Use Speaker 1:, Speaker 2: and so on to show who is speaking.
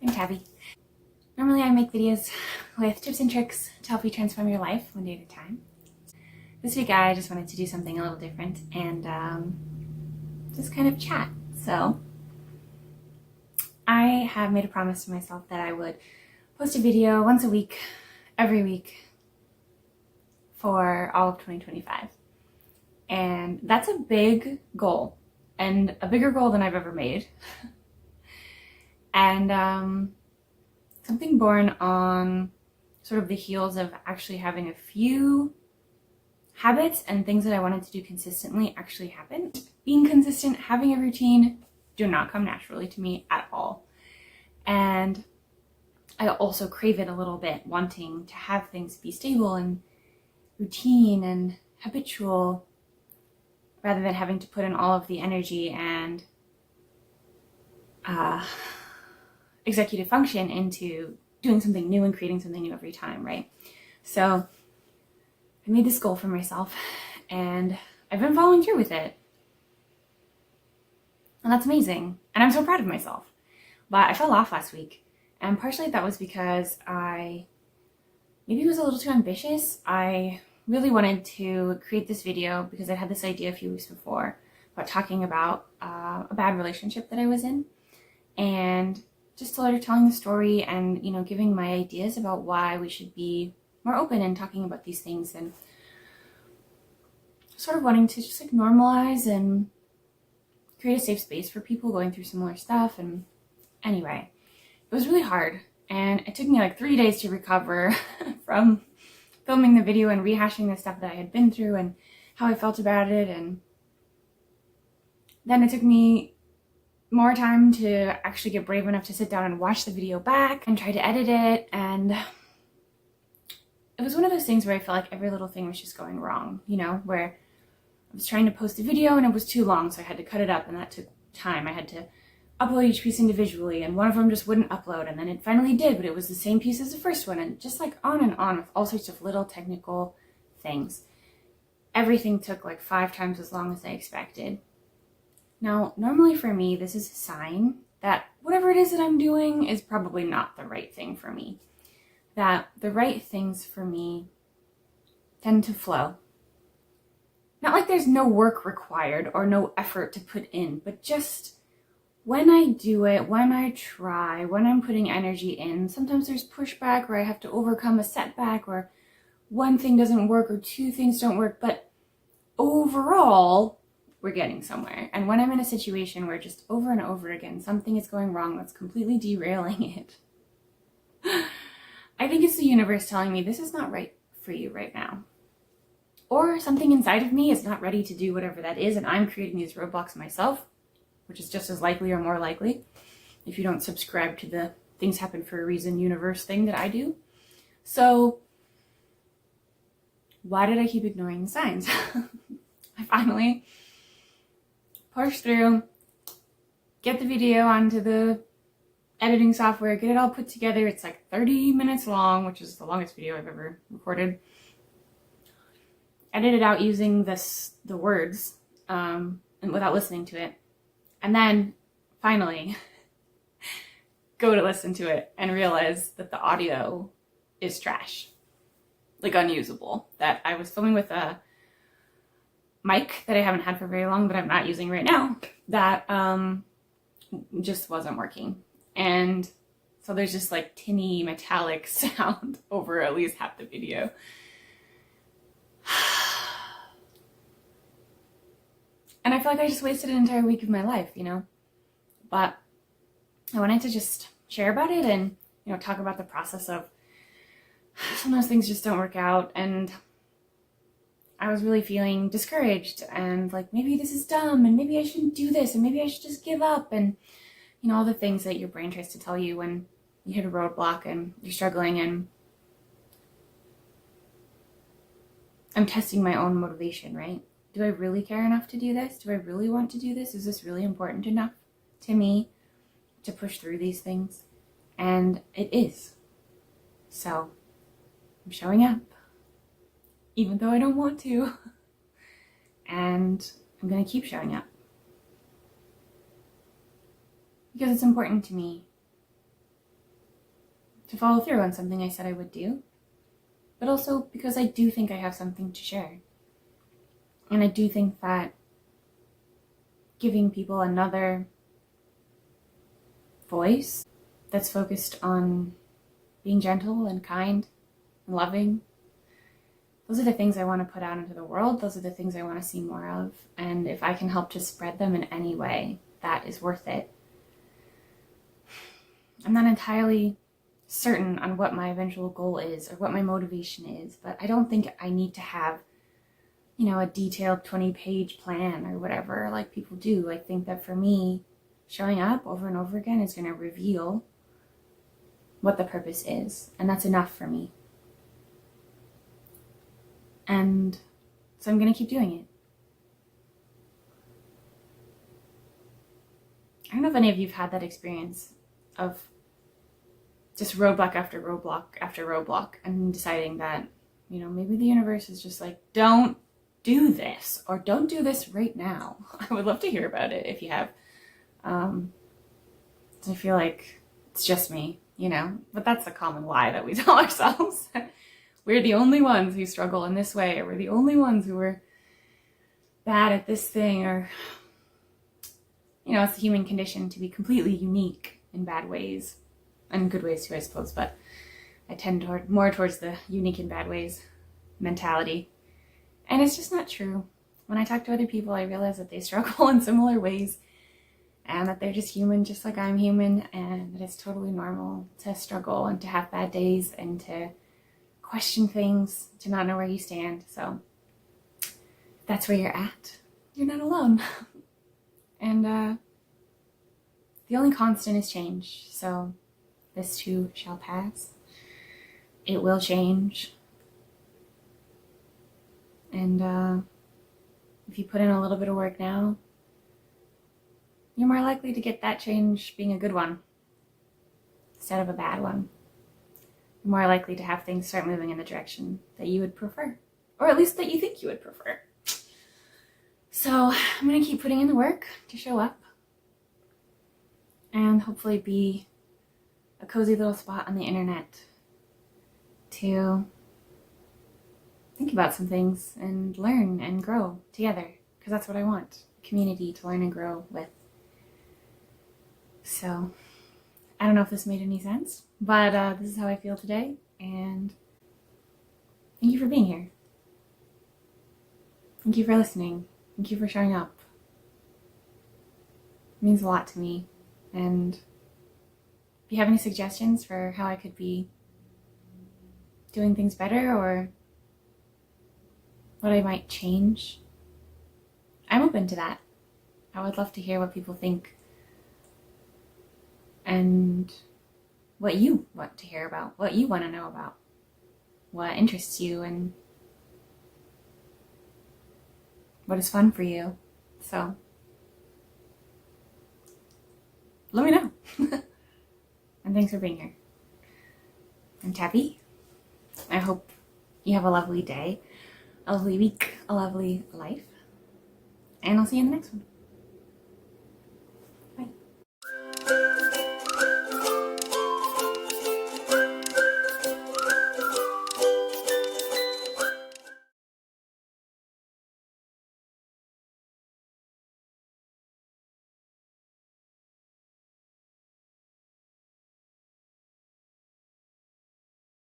Speaker 1: I'm Tabi. Normally I make videos with tips and tricks to help you transform your life one day at a time. This week I just wanted to do something a little different and just kind of chat. So I have made a promise to myself that I would post a video once a week, every week for all of 2025. And that's a big goal, and a bigger goal than I've ever made. And something born on sort of the heels of actually having a few habits and things that I wanted to do consistently actually happen. Being consistent, having a routine do not come naturally to me at all. And I also crave it a little bit, wanting to have things be stable and routine and habitual, rather than having to put in all of the energy and executive function into doing something new and creating something new every time, right? So I made this goal for myself and I've been following through with it. And that's amazing. And I'm so proud of myself. But I fell off last week. And partially that was because I maybe was a little too ambitious. I really wanted to create this video because I had this idea a few weeks before about talking about a bad relationship that I was in. And just telling the story and, giving my ideas about why we should be more open and talking about these things, and sort of wanting to just normalize and create a safe space for people going through similar stuff. And anyway, it was really hard, and it took me 3 days to recover from filming the video and rehashing the stuff that I had been through and how I felt about it. And then it took me more time to actually get brave enough to sit down and watch the video back and try to edit it. And it was one of those things where I felt like every little thing was just going wrong, where I was trying to post a video and it was too long, so I had to cut it up, and that took time. I had to upload each piece individually, and one of them just wouldn't upload, and then it finally did, but it was the same piece as the first one, and just on and on with all sorts of little technical things. Everything took 5 times as long as I expected. Now, normally for me, this is a sign that whatever it is that I'm doing is probably not the right thing for me. That the right things for me tend to flow. Not like there's no work required or no effort to put in, but just when I do it, when I try, when I'm putting energy in, sometimes there's pushback or I have to overcome a setback, or one thing doesn't work or 2 things don't work, but overall, we're getting somewhere. And when I'm in a situation where just over and over again something is going wrong that's completely derailing it, I think it's the universe telling me this is not right for you right now. Or something inside of me is not ready to do whatever that is, and I'm creating these roadblocks myself, which is just as likely or more likely if you don't subscribe to the things happen for a reason universe thing that I do. So why did I keep ignoring the signs? I finally push through, get the video onto the editing software, get it all put together. It's 30 minutes long, which is the longest video I've ever recorded. Edit it out using the words and without listening to it. And then finally go to listen to it and realize that the audio is trash. Unusable. That I was filming with a mic that I haven't had for very long, but I'm not using right now, that just wasn't working. And so there's just tinny metallic sound over at least half the video. And I feel like I just wasted an entire week of my life, But I wanted to just share about it and, talk about the process of sometimes things just don't work out, and I was really feeling discouraged and maybe this is dumb, and maybe I shouldn't do this, and maybe I should just give up, and all the things that your brain tries to tell you when you hit a roadblock and you're struggling. And I'm testing my own motivation, right? Do I really care enough to do this? Do I really want to do this? Is this really important enough to me to push through these things? And it is. So I'm showing up, even though I don't want to. And I'm going to keep showing up. Because it's important to me to follow through on something I said I would do, but also because I do think I have something to share. And I do think that giving people another voice that's focused on being gentle and kind and loving, those are the things I want to put out into the world. Those are the things I want to see more of. And if I can help to spread them in any way, that is worth it. I'm not entirely certain on what my eventual goal is or what my motivation is, but I don't think I need to have, a detailed 20-page plan or whatever like people do. I think that for me, showing up over and over again is going to reveal what the purpose is, and that's enough for me. And so I'm going to keep doing it. I don't know if any of you've had that experience of just roadblock after roadblock after roadblock and deciding that, maybe the universe is just like, don't do this, or don't do this right now. I would love to hear about it if you have. I feel like it's just me, but that's a common lie that we tell ourselves. We're the only ones who struggle in this way, or we're the only ones who are bad at this thing, or, it's the human condition to be completely unique in bad ways, and good ways too, I suppose, but I tend more towards the unique in bad ways mentality. And it's just not true. When I talk to other people, I realize that they struggle in similar ways, and that they're just human, just like I'm human, and that it's totally normal to struggle and to have bad days and to question things, to not know where you stand. So if that's where you're at, you're not alone. And the only constant is change. So this too shall pass. It will change. And if you put in a little bit of work now, you're more likely to get that change being a good one instead of a bad one. You're more likely to have things start moving in the direction that you would prefer, or at least that you think you would prefer. So I'm going to keep putting in the work to show up and hopefully be a cozy little spot on the internet to think about some things and learn and grow together, because that's what I want, a community to learn and grow with. So I don't know if this made any sense, but this is how I feel today, and thank you for being here. Thank you for listening. Thank you for showing up. It means a lot to me. And if you have any suggestions for how I could be doing things better, or what I might change, I'm open to that. I would love to hear what people think and what you want to hear about, what you want to know about, what interests you, and what is fun for you. So let me know. And thanks for being here. I'm Tabi. I hope you have a lovely day, a lovely week, a lovely life. And I'll see you in the next one.